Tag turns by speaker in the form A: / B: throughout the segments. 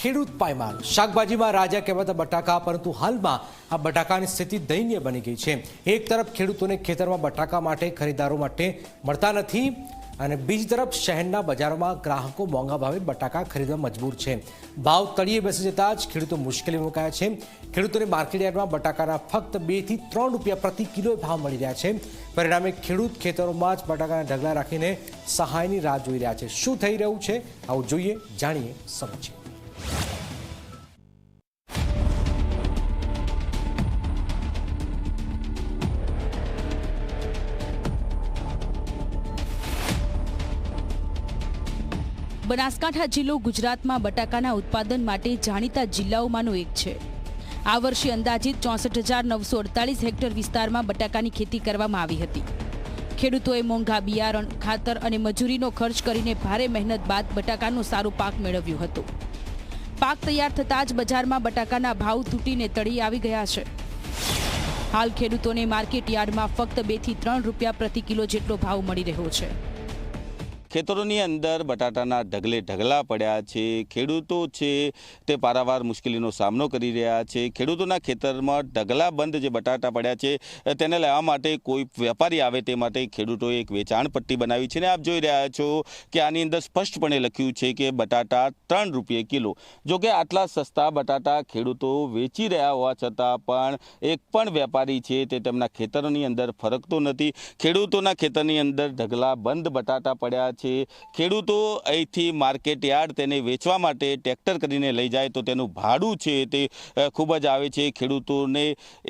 A: ખેડૂત પાયમાલ શાકભાજીમાં રાજા કહેવાતા બટાકા, પરંતુ હાલમાં આ બટાકાની સ્થિતિ દયનીય બની ગઈ છે। એક તરફ ખેડૂતોને ખેતરમાં બટાકા માટે ખરીદારો માટે મળતા નથી અને બીજી તરફ શહેરના બજારોમાં ગ્રાહકો મોંઘા ભાવે બટાકા ખરીદવા મજબૂર છે। ભાવ તળિયે બેસી જતા જ ખેડૂતો મુશ્કેલીમાં મુકાયા છે। ખેડૂતોને માર્કેટ યાર્ડમાં બટાકાના ફક્ત 2 થી 3 રૂપિયા પ્રતિ કિલો ભાવ મળી રહ્યા છે। પરિણામે ખેડૂત ખેતરોમાં જ બટાકાના ઢગલા રાખીને સહાયની રાહ જોઈ રહ્યા છે। શું થઈ રહ્યું છે આવું જોઈએ, જાણીએ, સમજીએ।
B: બનાસકાંઠા જિલ્લો ગુજરાતમાં બટાકાના ઉત્પાદન માટે જાણીતા જિલ્લાઓમાંનો એક છે। આ વર્ષે અંદાજિત 64,948 હેક્ટર વિસ્તારમાં બટાકાની ખેતી કરવામાં આવી હતી। ખેડૂતોએ મોંઘા બિયારણ, ખાતર અને મજૂરીનો ખર્ચ કરીને ભારે મહેનત બાદ બટાકાનો સારો પાક મેળવ્યો હતો। પાક તૈયાર થતાં જ બજારમાં બટાકાના ભાવ તૂટીને તળિયે આવી ગયા છે। હાલ ખેડૂતોને માર્કેટ યાર્ડમાં ફક્ત 2 થી 3 રૂપિયા પ્રતિ કિલો જેટલો ભાવ મળી રહ્યો છે।
C: ખેતરોની અંદર બટાટાના ઢગલે ઢગલા પડ્યા છે। ખેડૂતો છે તે પારાવાર મુશ્કેલીનો સામનો કરી રહ્યા છે। ખેડૂતોના ખેતરમાં ઢગલા બંધ જે બટાટા પડ્યા છે તેને લેવા માટે કોઈ વેપારી આવે તે માટે ખેડૂતોએ એક વેચાણ પટ્ટી બનાવી છે। અને આપ જોઈ રહ્યા છો કે આની અંદર સ્પષ્ટપણે લખ્યું છે કે બટાટા 3 રૂપિયા કિલો। જો કે આટલા સસ્તા બટાટા ખેડૂતો વેચી રહ્યા હોવા છતાં પણ એક પણ વેપારી છે તે તેમના ખેતરોની અંદર ફરકતો નથી। ખેડૂતોના ખેતરની અંદર ઢગલા બંધ બટાટા પડ્યા છે। ખેડૂતો અહીંથી માર્કેટ યાર્ડ તેને વેચવા માટે ટ્રેક્ટર કરીને લઈ જાય તો તેનું ભાડું છે તે ખૂબ જ આવે છે। ખેડૂતોને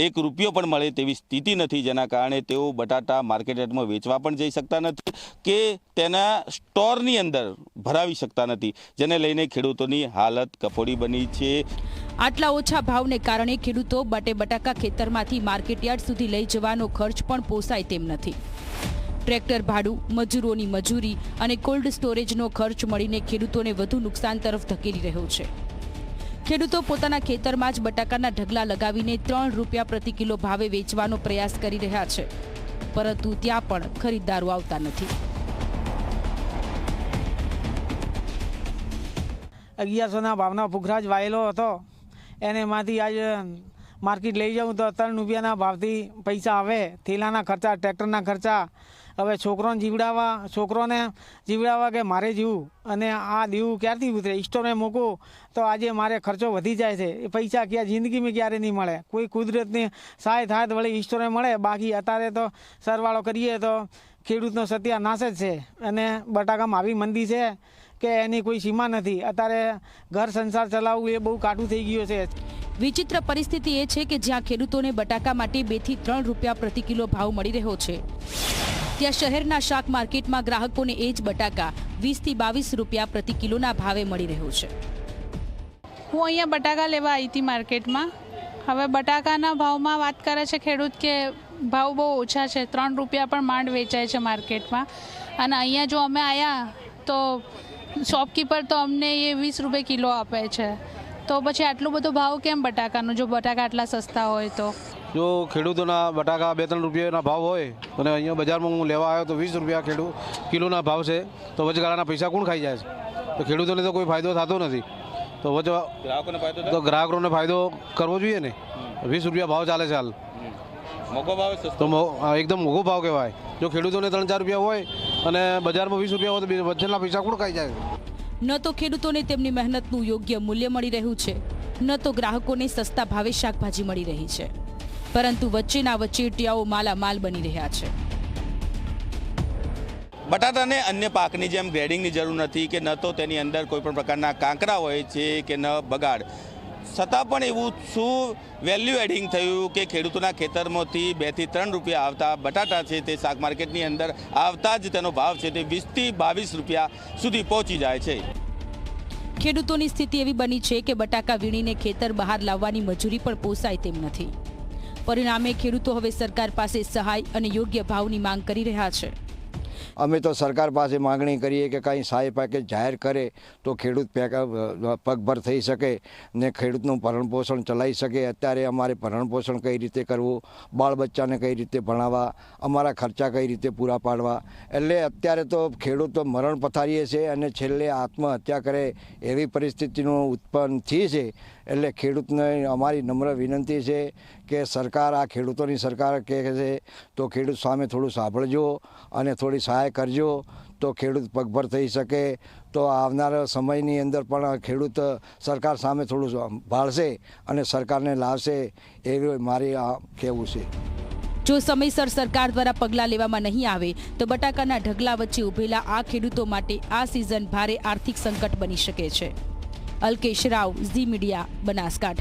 C: 1 રૂપિયો પણ મળે તેવી સ્થિતિ નથી, જેના કારણે તેઓ બટાટા માર્કેટ યાર્ડમાં વેચવા પણ જઈ શકતા નથી કે તેના સ્ટોરની અંદર ભરાવી શકતા નથી, જેને લઈને ખેડૂતોની હાલત કફોડી બની છે।
B: આટલા ઓછા ભાવને કારણે ખેડૂતો બટાકા ખેતરમાંથી માર્કેટ યાર્ડ સુધી લઈ જવાનો ખર્ચ પણ પોસાય તેમ નથી। ટ્રેક્ટર ભાડું, મજૂરોની મજૂરી અને કોલ્ડ સ્ટોરેજનો ખર્ચ મળીને ખેડૂતોને વધુ નુકસાન તરફ ધકેલી રહ્યો છે। ખેડૂતો પોતાના ખેતરમાં જ બટાકાના ઢગલા લગાવીને 3 રૂપિયા પ્રતિ કિલો ભાવે વેચવાનો પ્રયાસ કરી રહ્યા છે, પરંતુ ત્યાં પણ ખરીદદારો આવતા નથી।
D: 1100ના ભાવના ફુગરાજ વાયેલો હતો, એને માંથી આજ માર્કેટ લઈ જાઉં તો 3 રૂપિયાના ભાવથી પૈસા આવે। થેલાના ખર્ચા, ટ્રેક્ટરના ખર્ચા, હવે છોકરોને જીવડાવવા કે મારે જીવું અને આ દેવું ક્યારથી ઉતરે? સ્ટોરે મૂકું તો આજે મારે ખર્ચો વધી જાય છે। એ પૈસા ક્યાં જિંદગીમાં ક્યારે નહીં મળે। કોઈ કુદરતની સહાય થાય તો વળી સ્ટોરે મળે, બાકી અત્યારે તો સરવાળો કરીએ તો ખેડૂતનો સત્યાનાશ જ છે। અને બટાકામાં આવી મંદી છે કે એની કોઈ સીમા નથી। અત્યારે ઘર સંસાર ચલાવવું એ બહુ કાઠું થઈ ગયું છે।
B: વિચિત્ર પરિસ્થિતિ એ છે કે જ્યાં ખેડૂતોને બટાકા માટે 2 થી 3 રૂપિયા પ્રતિ કિલો ભાવ મળી રહ્યો છે, ત્યાં શહેરના શાક માર્કેટમાં ગ્રાહકોને એ જ બટાકા 20 થી 22 રૂપિયા પ્રતિ કિલોના ભાવે મળી રહ્યો છે।
E: હું અહીંયા બટાકા લેવા આવી હતી માર્કેટમાં। હવે બટાકાના ભાવમાં વાત કરે છે ખેડૂત કે ભાવ બહુ ઓછા છે, 3 રૂપિયા પણ માંડ વેચાય છે માર્કેટમાં। અને અહીંયા જો અમે આવ્યા તો શોપકીપર તો અમને એ 20 રૂપિયા કિલો આપે છે। તો પછી આટલો બધો ભાવ કેમ બટાકાનો, જો બટાકા આટલા સસ્તા હોય તો?
F: જો ખેડૂતોના બટાકા 2-3 રૂપિયાના ભાવ હોય અને અહીંયા બજારમાં હું લેવા આવ્યો તો 20 રૂપિયા કિલોના ભાવ છે, તો વચગાળાના પૈસા કોણ ખાઈ જાય છે? તો ખેડૂતોને તો કોઈ ફાયદો થતો નથી। તો ગ્રાહકોને ફાયદો કરવો જોઈએ ને। 20 રૂપિયા ભાવ ચાલે છે હાલ,
C: મોંઘો ભાવ
F: તો એકદમ મોંઘો ભાવ કહેવાય। જો ખેડૂતોને 3-4 રૂપિયા હોય અને બજારમાં 20 રૂપિયા હોય તો વચ્ચેના પૈસા કોણ ખાઈ જાય?
B: ન તો ખેડૂતોને તેમની મહેનતનું યોગ્ય મૂલ્ય મળી રહ્યું છે, ન તો ગ્રાહકોને સસ્તા ભાવે શાકભાજી મળી રહી છે, પરંતુ વચ્ચેના વચેટિયાઓ માલામાલ બની રહ્યા છે।
C: બટાટાને અન્ય પાકની જેમ ગ્રેડિંગની જરૂર નથી કે ન તો તેની અંદર કોઈ પણ પ્રકારના કાંકરા હોય છે કે ન બગાડ, છતાં પણ એવું શું વેલ્યુ એડિંગ થયું કે ખેડૂતોના ખેતરમાંથી 2 થી 3 રૂપિયા આવતા બટાટા છે તે શાક માર્કેટની અંદર આવતા જ તેનો ભાવ છે તે 20 થી 22 રૂપિયા સુધી પહોંચી જાય છે।
B: ખેડૂતોની સ્થિતિ એવી બની છે કે બટાકા વીણીને ખેતર બહાર લાવવાની મજૂરી પણ પોસાય તેમ નથી। પરિણામે ખેડૂતો હવે સરકાર પાસે સહાય અને યોગ્ય ભાવની માંગ કરી રહ્યા છે।
G: અમે તો સરકાર પાસે માગણી કરીએ કે કાંઈ સહાય પેકેજ જાહેર કરે તો ખેડૂત પગભર થઈ શકે ને ખેડૂતનું ભરણપોષણ ચલાવી શકે. અત્યારે અમારે ભરણપોષણ કઈ રીતે કરવું, બાળ બચ્ચાને કઈ રીતે ભણાવવા, અમારા ખર્ચા કઈ રીતે પૂરા પાડવા, એટલે અત્યારે તો ખેડૂતો મરણ પથારીએ છે અને છેલ્લે આત્મહત્યા કરે એવી પરિસ્થિતિનું ઉત્પન્ન થઈ છે. એટલે ખેડૂતને અમારી નમ્ર વિનંતી છે કે સરકાર, આ ખેડૂતોની સરકાર કહે છે તો ખેડૂત સામે થોડું સાંભળજો અને થોડી સહાય કરજો તો ખેડૂત પગભર થઈ શકે. તો આવનારા સમયની અંદર પણ ખેડૂત સરકાર સામે થોડું ભાળશે અને સરકારને લાવશે એવું મારી આ કહેવું છે.
B: જો સમયસર સરકાર દ્વારા પગલાં લેવામાં નહીં આવે તો બટાકાના ઢગલા વચ્ચે ઉભેલા આ ખેડૂતો માટે આ સિઝન ભારે આર્થિક સંકટ બની શકે છે. અલ્કેશ રાવ, ઝી મીડિયા, બનાસકાંઠા.